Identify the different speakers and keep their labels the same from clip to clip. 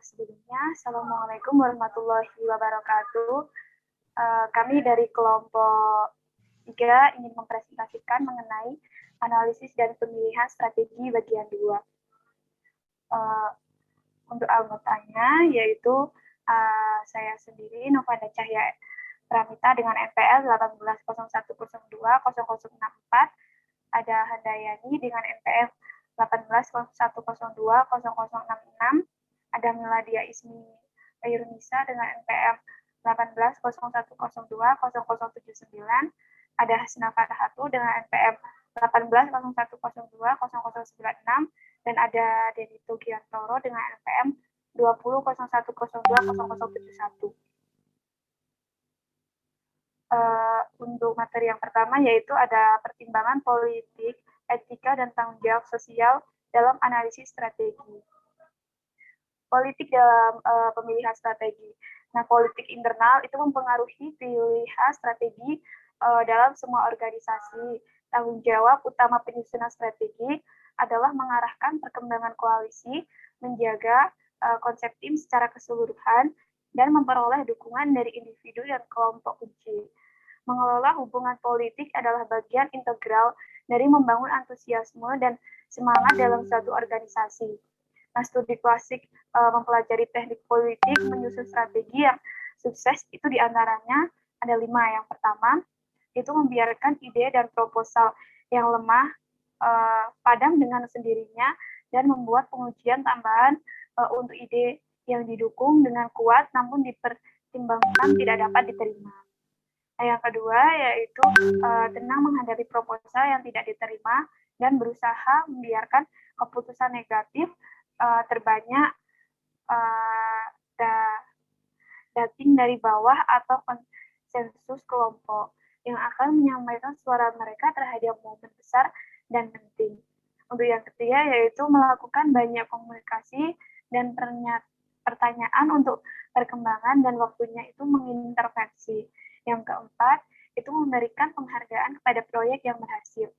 Speaker 1: Sebelumnya, Assalamualaikum warahmatullahi wabarakatuh. Kami dari kelompok 3 ingin mempresentasikan mengenai analisis dan pemilihan strategi bagian 2. Untuk anggotanya, yaitu saya sendiri, Novanda Cahya Pramita dengan NPL 1801020064, ada Handayani dengan NPL 1801020066, ada Miladia Ismi Ayurnisa dengan NPM 1801020079, ada Hasna Fatahatu dengan NPM 1801020096, dan ada Denito Giantoro dengan NPM 2001020071. Untuk materi yang pertama yaitu ada pertimbangan politik, etika, dan tanggung jawab sosial dalam analisis strategi. Politik dalam pemilihan strategi. Nah, politik internal itu mempengaruhi pilihan strategi dalam semua organisasi. Tanggung jawab utama penyusunan strategi adalah mengarahkan perkembangan koalisi, menjaga konsep tim secara keseluruhan, dan memperoleh dukungan dari individu dan kelompok kunci. Mengelola hubungan politik adalah bagian integral dari membangun antusiasme dan semangat dalam suatu organisasi. Nah, studi klasik mempelajari teknik politik, menyusun strategi yang sukses itu diantaranya ada 5. Yang pertama, itu membiarkan ide dan proposal yang lemah padam dengan sendirinya dan membuat pengujian tambahan untuk ide yang didukung dengan kuat namun dipertimbangkan tidak dapat diterima. Nah, yang kedua yaitu tenang menghadapi proposal yang tidak diterima dan berusaha membiarkan keputusan negatif terbanyak dating dari bawah atau konsensus kelompok yang akan menyampaikan suara mereka terhadap momen besar dan penting. Untuk yang ketiga yaitu melakukan banyak komunikasi dan pertanyaan untuk perkembangan dan waktunya itu mengintervensi. Yang keempat, itu memberikan penghargaan kepada proyek yang berhasil.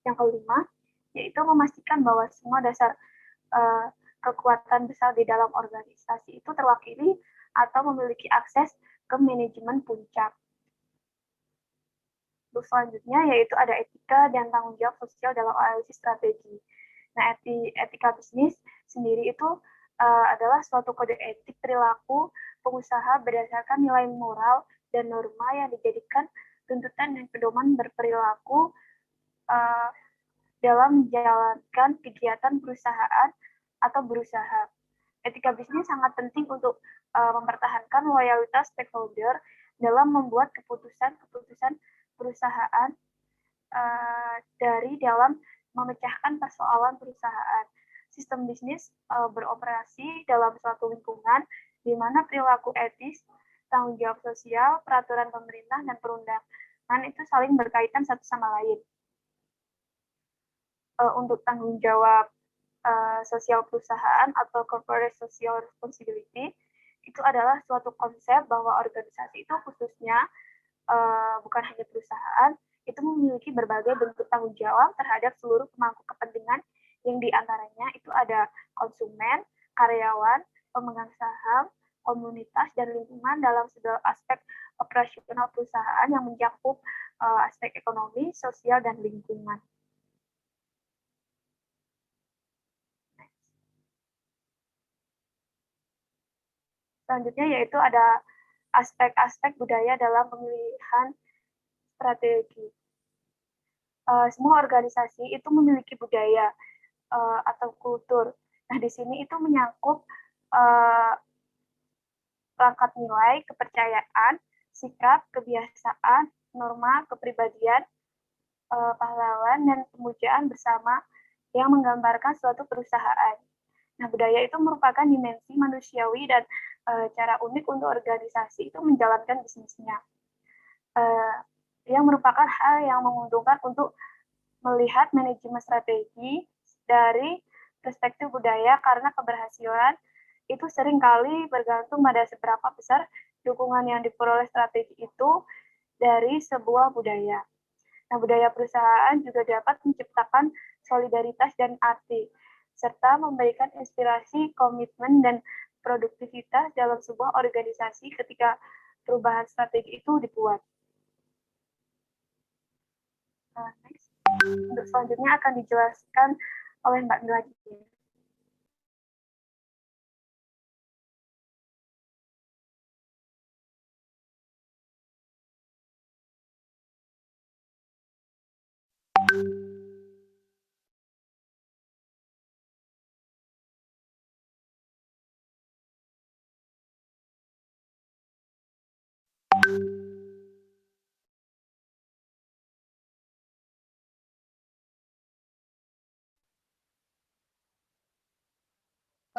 Speaker 1: Yang kelima, yaitu memastikan bahwa semua dasar kekuatan besar di dalam organisasi itu terwakili atau memiliki akses ke manajemen puncak. Untuk selanjutnya, yaitu ada etika dan tanggung jawab sosial dalam analisis strategi. Nah, etika bisnis sendiri itu adalah suatu kode etik perilaku pengusaha berdasarkan nilai moral dan norma yang dijadikan tuntutan dan pedoman berperilaku dalam menjalankan kegiatan perusahaan atau berusaha. Etika bisnis sangat penting untuk mempertahankan loyalitas stakeholder dalam membuat keputusan-keputusan perusahaan dari dalam memecahkan persoalan perusahaan. Sistem bisnis beroperasi dalam suatu lingkungan di mana perilaku etis, tanggung jawab sosial, peraturan pemerintah, dan perundangan itu saling berkaitan satu sama lain. Untuk tanggung jawab sosial perusahaan atau corporate social responsibility itu adalah suatu konsep bahwa organisasi itu khususnya bukan hanya perusahaan itu memiliki berbagai bentuk tanggung jawab terhadap seluruh pemangku kepentingan yang diantaranya itu ada konsumen, karyawan, pemegang saham, komunitas, dan lingkungan dalam segala aspek operasional perusahaan yang mencakup aspek ekonomi, sosial, dan lingkungan. Selanjutnya yaitu ada aspek-aspek budaya dalam pemilihan strategi. Semua organisasi itu memiliki budaya atau kultur. Nah, di sini itu menyangkut perangkat nilai, kepercayaan, sikap, kebiasaan, norma, kepribadian, pahlawan, dan pemujaan bersama yang menggambarkan suatu perusahaan. Nah, budaya itu merupakan dimensi manusiawi dan cara unik untuk organisasi itu menjalankan bisnisnya. Yang merupakan hal yang menguntungkan untuk melihat manajemen strategi dari perspektif budaya karena keberhasilan itu seringkali bergantung pada seberapa besar dukungan yang diperoleh strategi itu dari sebuah budaya. Nah, budaya perusahaan juga dapat menciptakan solidaritas dan arti. serta memberikan inspirasi, komitmen, dan produktivitas dalam sebuah organisasi ketika perubahan strategi itu dibuat. Next. Untuk selanjutnya akan dijelaskan oleh Mbak Miladi.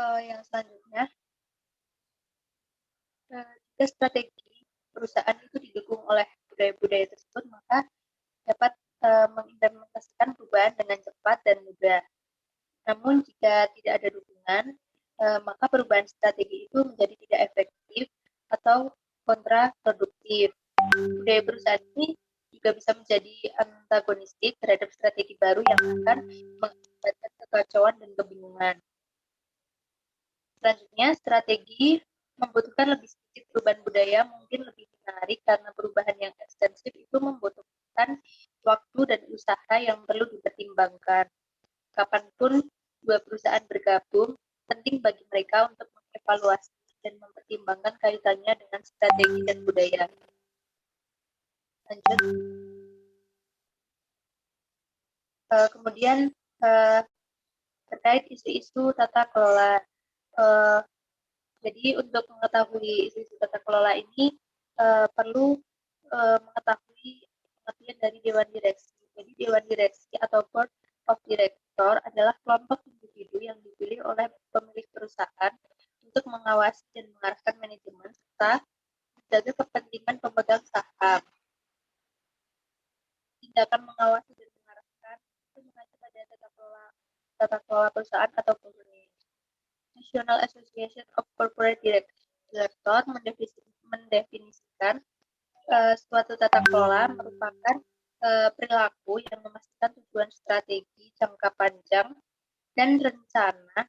Speaker 2: Yang selanjutnya, jika strategi perusahaan itu didukung oleh budaya-budaya tersebut, maka dapat mengimplementasikan perubahan dengan cepat dan mudah. Namun jika tidak ada dukungan, maka perubahan strategi itu menjadi tidak efektif atau kontraproduktif. Budaya perusahaan ini juga bisa menjadi antagonistik terhadap strategi baru yang akan mengakibatkan kekacauan dan kebingungan. Selanjutnya, strategi membutuhkan lebih sedikit perubahan budaya mungkin lebih menarik karena perubahan yang ekstensif itu membutuhkan waktu dan usaha yang perlu dipertimbangkan. Kapanpun dua perusahaan bergabung, penting bagi mereka untuk mengevaluasi dan mempertimbangkan kaitannya dengan strategi dan budaya. Lanjut. Kemudian terkait isu-isu tata kelola. Jadi untuk mengetahui isu-isu tata kelola ini perlu mengetahui pengertian dari Dewan Direksi. Jadi Dewan Direksi atau Board of Director adalah kelompok individu yang dipilih oleh pemilik perusahaan untuk mengawasi dan mengarahkan manajemen serta menjaga kepentingan pemegang saham. Tindakan mengawasi dan mengarahkan itu mengacu pada tata kelola perusahaan atau governance. National Association of Corporate Director mendefinisikan suatu tata kelola merupakan perilaku yang memastikan tujuan strategi jangka panjang dan rencana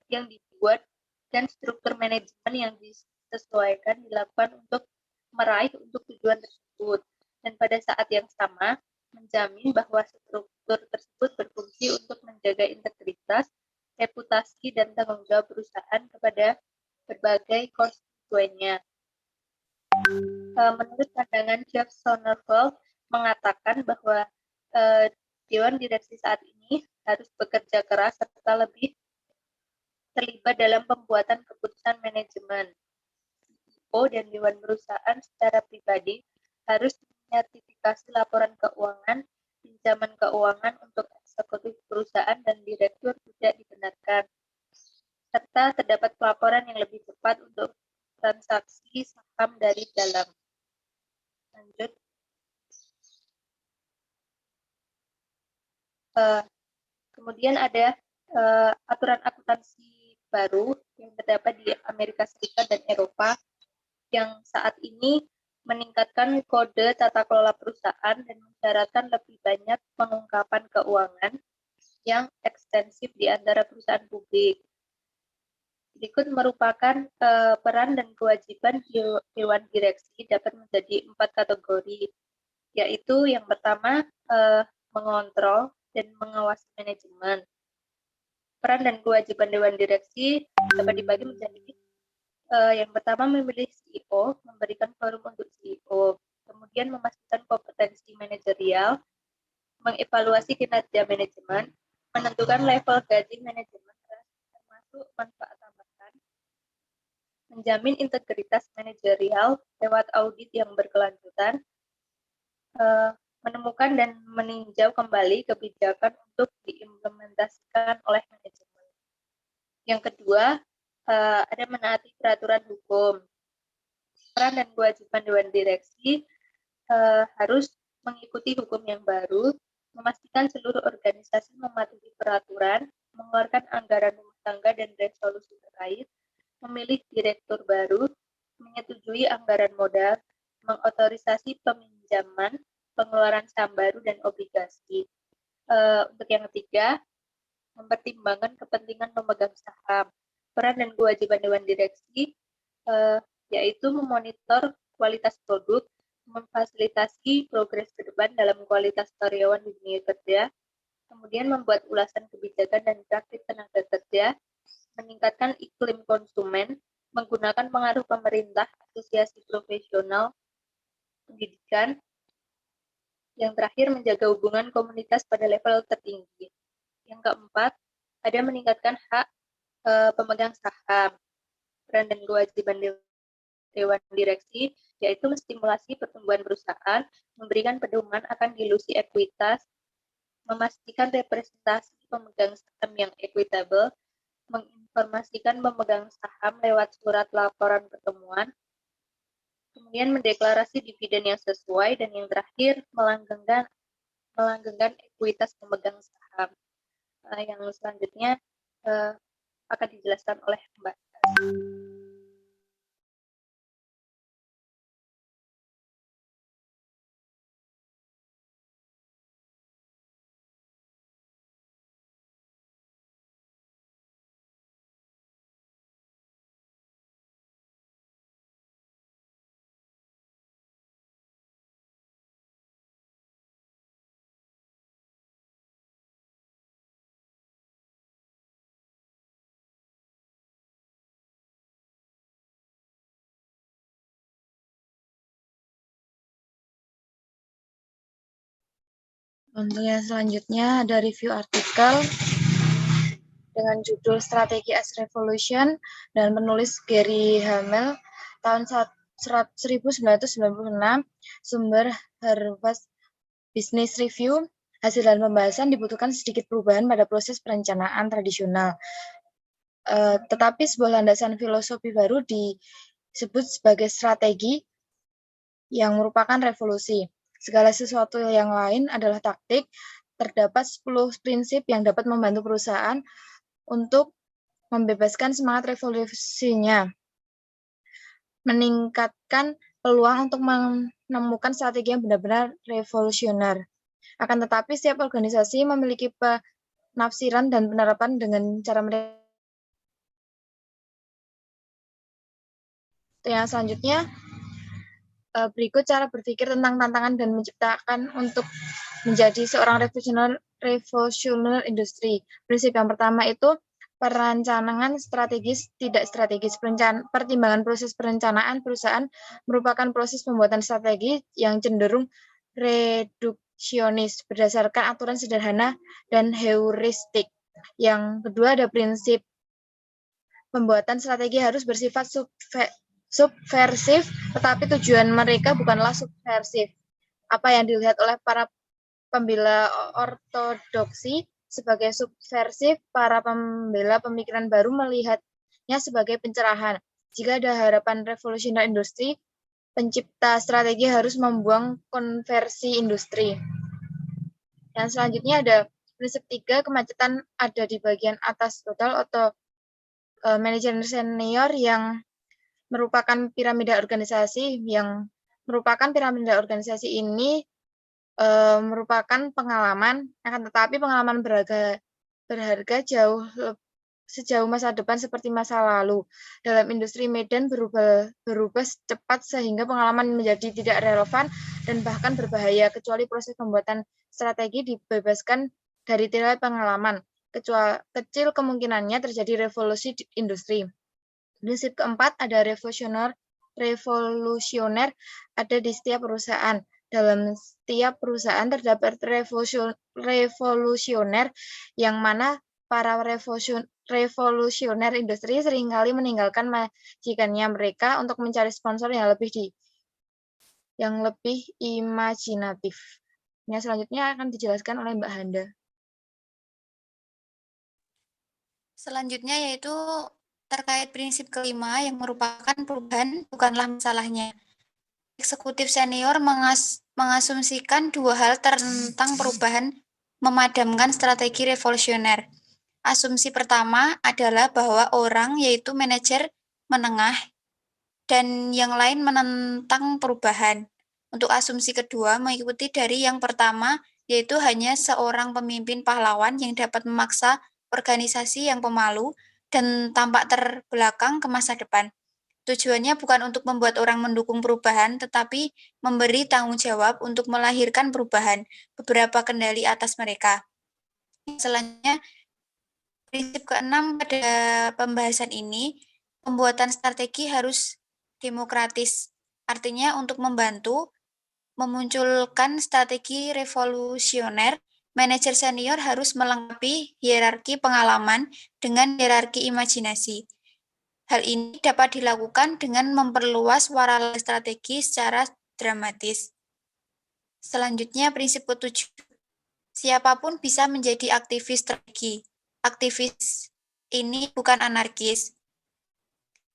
Speaker 2: yang dibuat dan struktur manajemen yang disesuaikan dilakukan untuk meraih untuk tujuan tersebut, dan pada saat yang sama menjamin bahwa struktur tersebut berfungsi untuk menjaga integritas, reputasi, dan tanggung jawab perusahaan kepada berbagai konstituennya. Menurut pandangan Jeff Sonnenfeld mengatakan bahwa Dewan Direksi saat ini harus bekerja keras serta lebih terlibat dalam pembuatan keputusan manajemen. CEO dan Dewan Perusahaan secara pribadi harus menyertifikasi laporan keuangan, pinjaman keuangan untuk eksekutif perusahaan dan direktur tidak dibenarkan, serta terdapat pelaporan yang lebih cepat untuk transaksi saham dari dalam. Lanjut. Kemudian ada aturan akuntansi baru yang terdapat di Amerika Serikat dan Eropa yang saat ini meningkatkan kode tata kelola perusahaan dan mensyaratkan lebih banyak pengungkapan keuangan yang ekstensif di antara perusahaan publik. Berikut merupakan peran dan kewajiban Dewan Direksi dapat menjadi 4 kategori, yaitu yang pertama mengontrol dan mengawasi manajemen. Peran dan kewajiban Dewan Direksi dapat dibagi menjadi yang pertama memilih CEO, memberikan forum untuk CEO, kemudian memastikan kompetensi manajerial, mengevaluasi kinerja manajemen, menentukan level gaji manajemen termasuk manfaat tambahan, menjamin integritas manajerial lewat audit yang berkelanjutan, menemukan dan meninjau kembali kebijakan untuk diimplementasikan oleh manajemen. Yang kedua, ada menaati peraturan hukum. Peran dan kewajiban Dewan Direksi harus mengikuti hukum yang baru, memastikan seluruh organisasi mematuhi peraturan, mengeluarkan anggaran rumah tangga dan resolusi terkait, memilih direktur baru, menyetujui anggaran modal, mengotorisasi peminjaman, pengeluaran saham baru dan obligasi. Untuk yang ketiga, mempertimbangkan kepentingan pemegang saham. Peran dan kewajiban Dewan Direksi yaitu memonitor kualitas produk, memfasilitasi progres ke depan dalam kualitas karyawan di dunia kerja, kemudian membuat ulasan kebijakan dan praktik tenaga kerja, meningkatkan iklim konsumen, menggunakan pengaruh pemerintah, asosiasi profesional, pendidikan, yang terakhir menjaga hubungan komunitas pada level tertinggi. Yang keempat, ada meningkatkan hak pemegang saham. Peran dan kewajiban Dewan Direksi yaitu menstimulasi pertumbuhan perusahaan, memberikan pedoman akan dilusi ekuitas, memastikan representasi pemegang saham yang equitable, menginformasikan pemegang saham lewat surat laporan pertemuan, kemudian mendeklarasi dividen yang sesuai, dan yang terakhir melanggengkan ekuitas pemegang saham. Yang selanjutnya akan dijelaskan oleh Mbak.
Speaker 3: Untuk yang selanjutnya ada review artikel dengan judul Strategi as Revolution dan penulis Gary Hamel tahun 1996, sumber Harvard Business Review. Hasil dan pembahasan dibutuhkan sedikit perubahan pada proses perencanaan tradisional. Tetapi sebuah landasan filosofi baru disebut sebagai strategi yang merupakan revolusi. Segala sesuatu yang lain adalah taktik. Terdapat 10 prinsip yang dapat membantu perusahaan untuk membebaskan semangat revolusinya, meningkatkan peluang untuk menemukan strategi yang benar-benar revolusioner. Akan tetapi, setiap organisasi memiliki penafsiran dan penerapan dengan cara mereka. Yang selanjutnya, berikut cara berpikir tentang tantangan dan menciptakan untuk menjadi seorang revolusioner industri. Prinsip yang pertama itu perencanaan strategis tidak strategis. Pertimbangan proses perencanaan perusahaan merupakan proses pembuatan strategi yang cenderung reduksionis berdasarkan aturan sederhana dan heuristik. Yang kedua ada prinsip pembuatan strategi harus bersifat subversif, tetapi tujuan mereka bukanlah subversif. Apa yang dilihat oleh para pembela ortodoksi sebagai subversif, para pembela pemikiran baru melihatnya sebagai pencerahan. Jika ada harapan revolusioner industri, pencipta strategi harus membuang konversi industri. Yang selanjutnya ada prinsip 3, kemacetan ada di bagian atas total atau manajer senior yang merupakan piramida organisasi ini merupakan pengalaman, akan tetapi pengalaman berharga sejauh masa depan seperti masa lalu. Dalam industri medan berubah cepat sehingga pengalaman menjadi tidak relevan dan bahkan berbahaya, kecuali proses pembuatan strategi dibebaskan dari nilai pengalaman. Kecil kemungkinannya terjadi revolusi industri. Prinsip keempat ada revolusioner ada di setiap perusahaan. Dalam setiap perusahaan terdapat revolusioner yang mana para revolusioner industri seringkali meninggalkan majikannya mereka untuk mencari sponsor yang lebih imajinatif. Yang selanjutnya akan dijelaskan oleh Mbak Handa.
Speaker 4: Selanjutnya yaitu terkait prinsip kelima yang merupakan perubahan bukanlah masalahnya. Eksekutif senior mengasumsikan dua hal tentang perubahan memadamkan strategi revolusioner. Asumsi pertama adalah bahwa orang, yaitu manajer menengah, dan yang lain menentang perubahan. Untuk asumsi kedua mengikuti dari yang pertama, yaitu hanya seorang pemimpin pahlawan yang dapat memaksa organisasi yang pemalu dan tampak terbelakang ke masa depan. Tujuannya bukan untuk membuat orang mendukung perubahan, tetapi memberi tanggung jawab untuk melahirkan perubahan, beberapa kendali atas mereka. Selanjutnya, prinsip keenam pada pembahasan ini, pembuatan strategi harus demokratis. Artinya untuk membantu memunculkan strategi revolusioner, manajer senior harus melengkapi hierarki pengalaman dengan hierarki imajinasi. Hal ini dapat dilakukan dengan memperluas warna strategi secara dramatis. Selanjutnya, prinsip ketujuh. Siapapun bisa menjadi aktivis strategi. Aktivis ini bukan anarkis.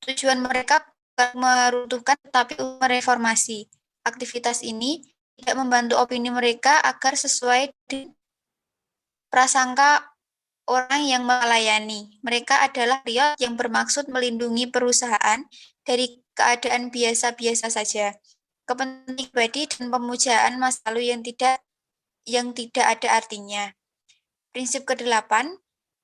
Speaker 4: Tujuan mereka bukan meruntuhkan tetapi mereformasi. Aktivitas ini tidak membantu opini mereka agar sesuai dengan prasangka orang yang melayani. Mereka adalah riot yang bermaksud melindungi perusahaan dari keadaan biasa-biasa saja. Kepentingan pribadi dan pemujaan masa lalu yang tidak ada artinya. Prinsip ke-8,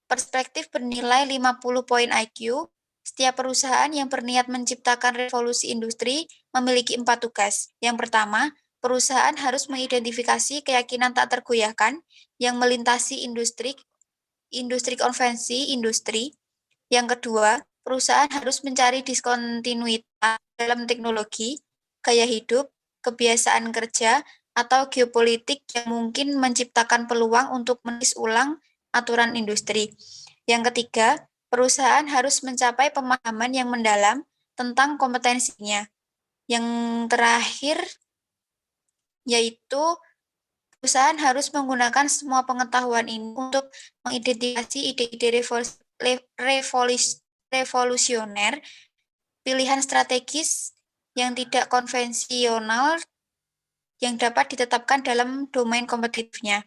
Speaker 4: perspektif bernilai 50 poin IQ. Setiap perusahaan yang berniat menciptakan revolusi industri memiliki 4 tugas. Yang pertama, perusahaan harus mengidentifikasi keyakinan tak tergoyahkan yang melintasi industri konvensi. Yang kedua, perusahaan harus mencari diskontinuitas dalam teknologi, gaya hidup, kebiasaan kerja, atau geopolitik yang mungkin menciptakan peluang untuk menulis ulang aturan industri. Yang ketiga, perusahaan harus mencapai pemahaman yang mendalam tentang kompetensinya. Yang terakhir, yaitu perusahaan harus menggunakan semua pengetahuan ini untuk mengidentifikasi ide-ide revolusioner, pilihan strategis yang tidak konvensional yang dapat ditetapkan dalam domain kompetitifnya.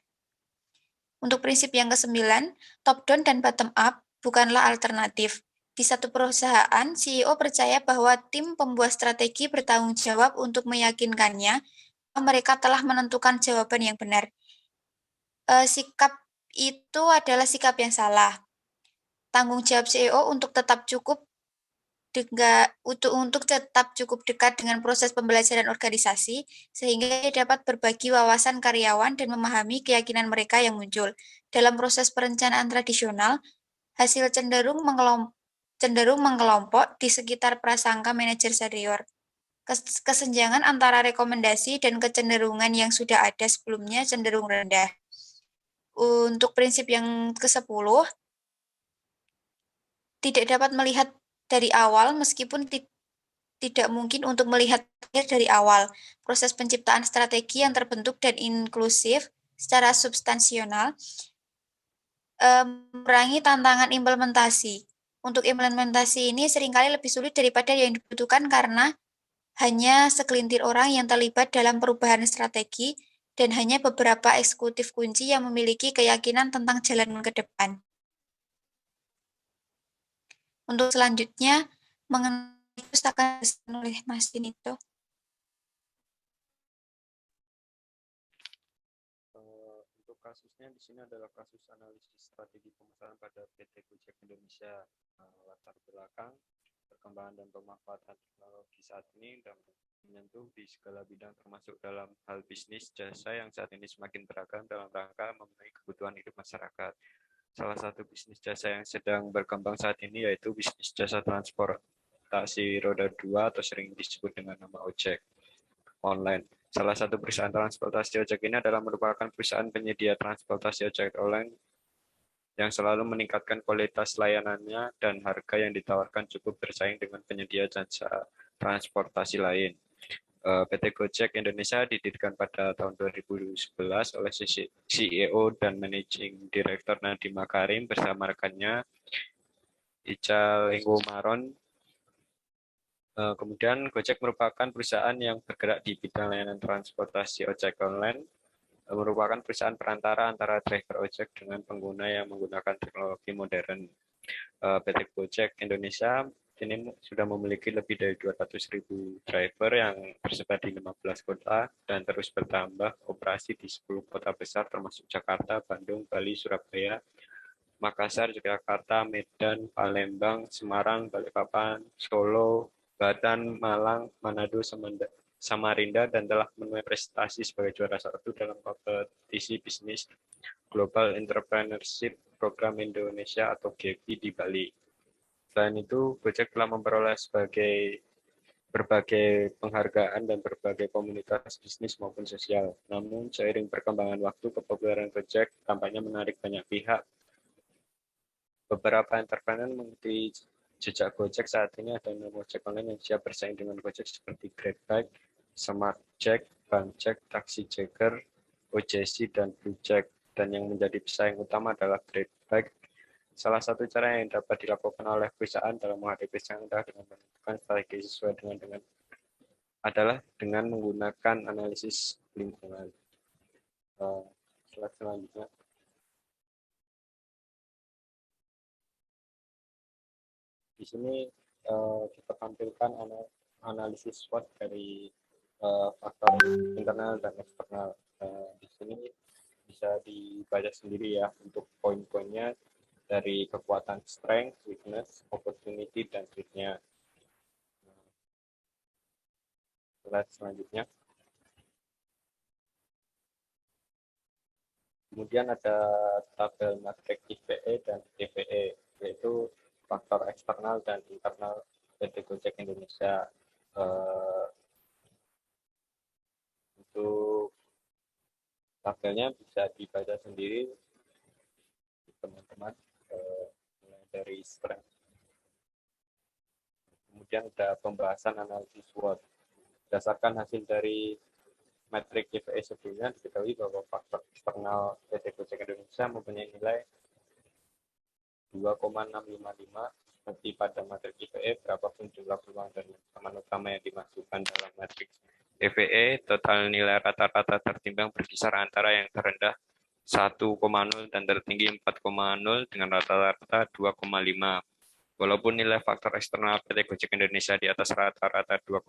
Speaker 4: Untuk prinsip yang ke-9, top-down dan bottom-up bukanlah alternatif. Di satu perusahaan, CEO percaya bahwa tim pembuat strategi bertanggung jawab untuk meyakinkannya mereka telah menentukan jawaban yang benar. Sikap itu adalah sikap yang salah. Tanggung jawab CEO untuk tetap cukup dekat dengan proses pembelajaran organisasi, sehingga dia dapat berbagi wawasan karyawan dan memahami keyakinan mereka yang muncul. Dalam proses perencanaan tradisional, hasil cenderung mengelompok di sekitar prasangka manajer senior. Kesenjangan antara rekomendasi dan kecenderungan yang sudah ada sebelumnya cenderung rendah. Untuk prinsip yang ke-10, tidak dapat melihat dari awal meskipun tidak mungkin untuk melihat dari awal. Proses penciptaan strategi yang terbentuk dan inklusif secara substansional memerangi tantangan implementasi. Untuk implementasi ini seringkali lebih sulit daripada yang dibutuhkan karena hanya segelintir orang yang terlibat dalam perubahan strategi dan hanya beberapa eksekutif kunci yang memiliki keyakinan tentang jalan ke depan. Untuk selanjutnya, mengenai pustaka oleh Mas Dinito.
Speaker 5: Untuk kasusnya di sini adalah kasus analisis strategi pemasaran pada PT Gojek Indonesia. Latar belakang perkembangan dan pemanfaatan teknologi saat ini dan menyentuh di segala bidang termasuk dalam hal bisnis jasa yang saat ini semakin beragam dalam rangka memenuhi kebutuhan hidup masyarakat. Salah satu bisnis jasa yang sedang berkembang saat ini yaitu bisnis jasa transportasi roda 2 atau sering disebut dengan nama ojek online. Salah satu perusahaan transportasi ojek ini adalah merupakan perusahaan penyedia transportasi ojek online yang selalu meningkatkan kualitas layanannya dan harga yang ditawarkan cukup bersaing dengan penyedia jasa transportasi lain. PT Gojek Indonesia didirikan pada tahun 2011 oleh CEO dan Managing Director Nadiem Makarim bersama rekannya Ica Linggo-Maron. Kemudian Gojek merupakan perusahaan yang bergerak di bidang layanan transportasi ojek online, merupakan perusahaan perantara antara driver ojek dengan pengguna yang menggunakan teknologi modern. PT Gojek Indonesia ini sudah memiliki lebih dari 200.000 driver yang tersebar di 15 kota dan terus bertambah operasi di 10 kota besar termasuk Jakarta, Bandung, Bali, Surabaya, Makassar, Yogyakarta, Medan, Palembang, Semarang, Balikpapan, Solo, Batam, Malang, Manado, Samarinda, dan telah memenuhi prestasi sebagai juara 1 dalam kompetisi bisnis Global Entrepreneurship Program Indonesia atau GEPI di Bali. Selain itu, Gojek telah memperoleh berbagai penghargaan dan berbagai komunitas bisnis maupun sosial. Namun, seiring perkembangan waktu, kepopuleran Gojek tampaknya menarik banyak pihak. Beberapa entrepreneur mengikuti jejak Gojek saat ini ada 6 ojek online yang siap bersaing dengan Gojek seperti GrabBike, SmartJack, BangJack, TaxiJacker, OJC, dan BlueJack. Dan yang menjadi pesaing utama adalah GrabBike. Salah satu cara yang dapat dilakukan oleh perusahaan dalam menghadapi saing adalah dengan menentukan strategi sesuai adalah dengan menggunakan analisis lingkungan. Slide selanjutnya. Di sini kita tampilkan analisis SWOT dari faktor internal dan eksternal. Di sini bisa dibaca sendiri ya untuk poin-poinnya dari kekuatan strength, weakness, opportunity, dan threat-nya. Slide selanjutnya. Kemudian ada tabel matrik IPE dan TVE, yaitu faktor eksternal dan internal PT Gojek Indonesia. Untuk tabelnya bisa dibaca sendiri teman-teman, dari strength. Kemudian ada pembahasan analisis SWOT. Berdasarkan hasil dari metrik IPE sebelumnya, diketahui bahwa faktor eksternal PT Gojek Indonesia mempunyai nilai 2,655, seperti pada matrik IPE, berapapun jumlah peluang dan ancaman utama yang dimasukkan dalam matrik IPE, total nilai rata-rata tertimbang berkisar antara yang terendah 1,0 dan tertinggi 4,0 dengan rata-rata 2,5. Walaupun nilai faktor eksternal PT Gojek Indonesia di atas rata-rata 2,5,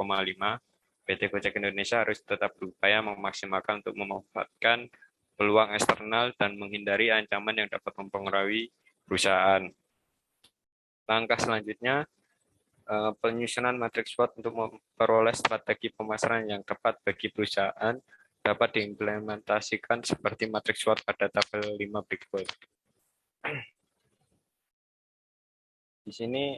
Speaker 5: PT Gojek Indonesia harus tetap berupaya memaksimalkan untuk memanfaatkan peluang eksternal dan menghindari ancaman yang dapat mempengaruhi perusahaan. Langkah selanjutnya, penyusunan matriks SWOT untuk memperoleh strategi pemasaran yang tepat bagi perusahaan dapat diimplementasikan seperti matriks SWOT pada tabel 5 berikut. Di sini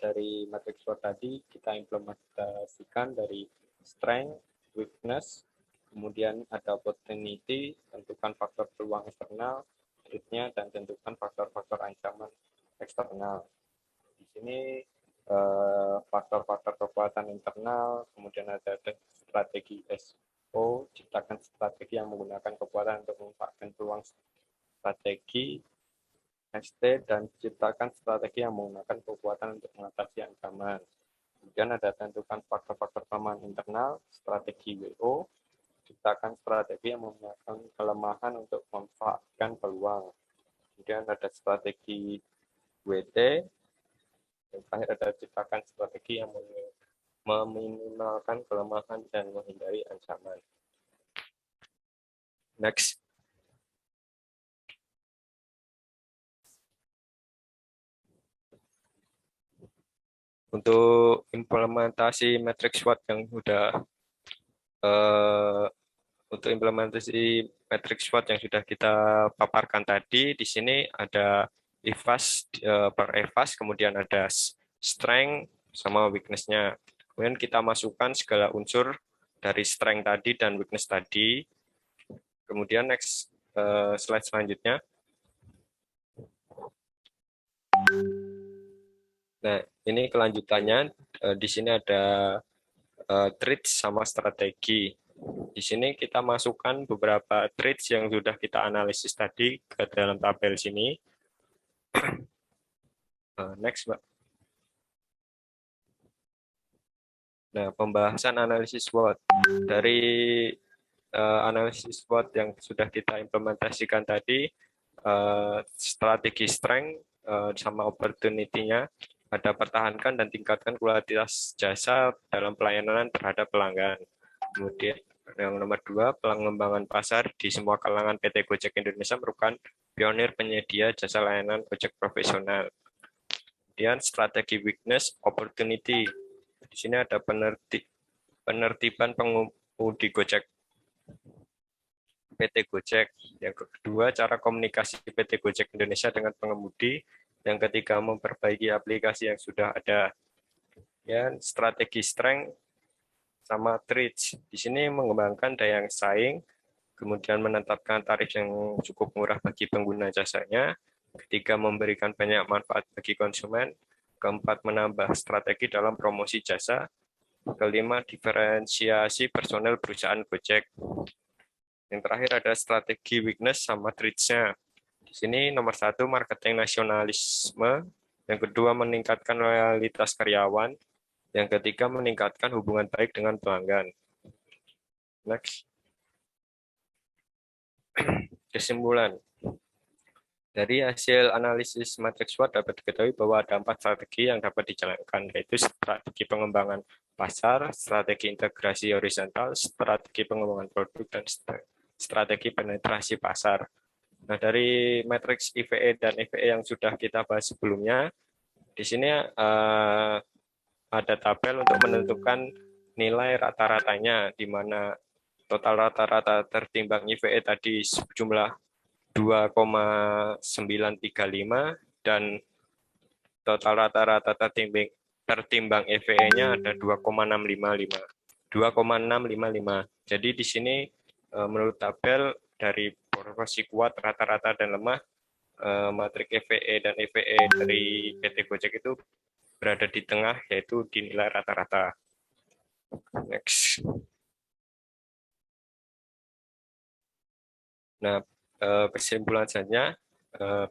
Speaker 5: dari matriks SWOT tadi kita implementasikan dari strength, weakness, kemudian ada opportunity, tentukan faktor peluang eksternal, threat-nya, dan tentukan faktor-faktor ancaman eksternal. Di sini faktor-faktor kekuatan internal, kemudian ada strategi SO, ciptakan strategi yang menggunakan kekuatan untuk memanfaatkan peluang strategi ST, dan ciptakan strategi yang menggunakan kekuatan untuk mengatasi ancaman. Kemudian ada tentukan faktor-faktor kelemahan internal, strategi WO, ciptakan strategi yang menggunakan kelemahan untuk memanfaatkan peluang. Kemudian ada strategi WT, dan terakhir ada ciptakan strategi yang meminimalkan kelemahan dan menghindari ancaman. Next. Untuk implementasi matriks SWOT yang sudah sudah kita paparkan tadi, di sini ada EVAS per EVAS, kemudian ada strength sama weakness-nya. Kemudian kita masukkan segala unsur dari strength tadi dan weakness tadi. Kemudian next slide selanjutnya. Nah, ini kelanjutannya. Di sini ada traits sama strategi. Di sini kita masukkan beberapa traits yang sudah kita analisis tadi ke dalam tabel sini. Next, Mbak. Nah, pembahasan analisis SWOT. Dari analisis SWOT yang sudah kita implementasikan tadi, strategi strength sama opportunity-nya ada pertahankan dan tingkatkan kualitas jasa dalam pelayanan terhadap pelanggan. Kemudian yang nomor 2, pengembangan pasar di semua kalangan PT Gojek Indonesia merupakan pionir penyedia jasa layanan Gojek profesional. Kemudian strategi weakness, opportunity. Di sini ada penertiban pengemudi Gojek, PT Gojek. Yang kedua, cara komunikasi PT Gojek Indonesia dengan pengemudi. Yang ketiga, memperbaiki aplikasi yang sudah ada. Ya, strategi strength sama threats. Di sini mengembangkan daya saing, kemudian menetapkan tarif yang cukup murah bagi pengguna jasanya. Ketiga, memberikan banyak manfaat bagi konsumen. Keempat, menambah strategi dalam promosi jasa. Kelima, diferensiasi personel perusahaan Gojek. Yang terakhir ada strategi weakness sama threats-nya. Di sini nomor 1, marketing nasionalisme. Yang kedua, meningkatkan loyalitas karyawan. Yang ketiga, meningkatkan hubungan baik dengan pelanggan. Next. Kesimpulan. Dari hasil analisis matriks SWOT dapat diketahui bahwa ada 4 strategi yang dapat dijalankan, yaitu strategi pengembangan pasar, strategi integrasi horizontal, strategi pengembangan produk, dan strategi penetrasi pasar. Nah, dari matriks IVE dan EVE yang sudah kita bahas sebelumnya, di sini ada tabel untuk menentukan nilai rata-ratanya, di mana total rata-rata tertimbang IVE tadi sejumlah 2,935 dan total rata-rata tertimbang EVE-nya ada 2,655. Jadi di sini menurut tabel dari proporsi kuat, rata-rata, dan lemah, matrik EVE dan EVE dari PT Gojek itu berada di tengah, yaitu di nilai rata-rata. Next. Nah, kesimpulan selanjutnya,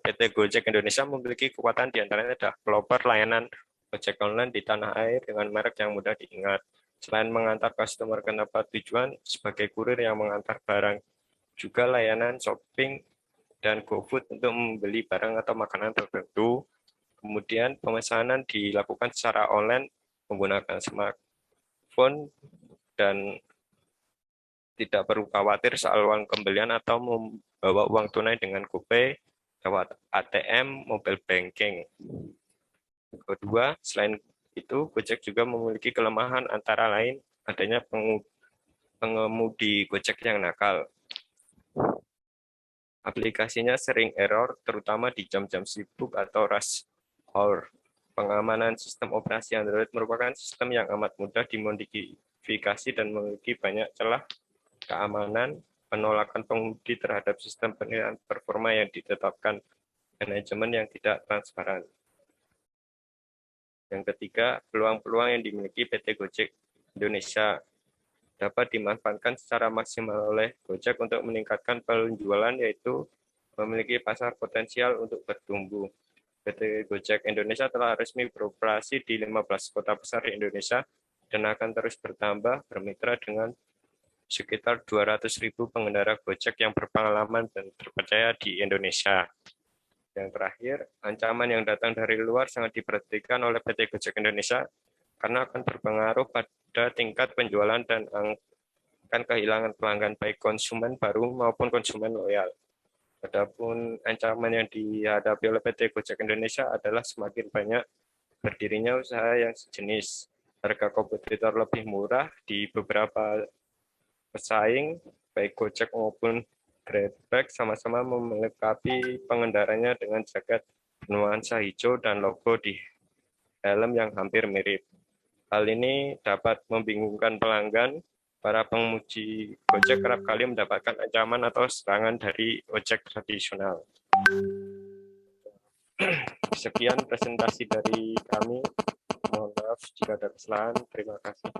Speaker 5: PT Gojek Indonesia memiliki kekuatan diantaranya adalah pelopor layanan ojek online di tanah air dengan merek yang mudah diingat. Selain mengantar customer ke tempat tujuan sebagai kurir yang mengantar barang, juga layanan shopping dan GoFood untuk membeli barang atau makanan tertentu. Kemudian pemesanan dilakukan secara online menggunakan smartphone dan tidak perlu khawatir soal uang kembalian atau membawa uang tunai dengan GoPay, lewat ATM, mobile banking. Kedua, selain itu, Gojek juga memiliki kelemahan antara lain adanya pengemudi Gojek yang nakal. Aplikasinya sering error, terutama di jam-jam sibuk atau rush hour. Pengamanan sistem operasi Android merupakan sistem yang amat mudah dimodifikasi dan memiliki banyak celah keamanan. Penolakan pengemudi terhadap sistem penilaian performa yang ditetapkan manajemen yang tidak transparan. Yang ketiga, peluang-peluang yang dimiliki PT Gojek Indonesia dapat dimanfaatkan secara maksimal oleh Gojek untuk meningkatkan penjualan, yaitu memiliki pasar potensial untuk bertumbuh. PT Gojek Indonesia telah resmi beroperasi di 15 kota besar di Indonesia dan akan terus bertambah, bermitra dengan sekitar 200.000 pengendara Gojek yang berpengalaman dan terpercaya di Indonesia. Yang terakhir, ancaman yang datang dari luar sangat diperhatikan oleh PT Gojek Indonesia karena akan berpengaruh pada tingkat penjualan dan akan kehilangan pelanggan baik konsumen baru maupun konsumen loyal. Adapun ancaman yang dihadapi oleh PT Gojek Indonesia adalah semakin banyak berdirinya usaha yang sejenis, harga kompetitor lebih murah di beberapa pesaing, baik Gojek maupun Grabback sama-sama melengkapi pengendaranya dengan jaket bernuansa hijau dan logo di helm yang hampir mirip. Hal ini dapat membingungkan pelanggan. Para pengemudi Gojek kerap kali mendapatkan ancaman atau serangan dari ojek tradisional. Sekian presentasi dari kami. Mohon maaf jika ada kesalahan. Terima kasih.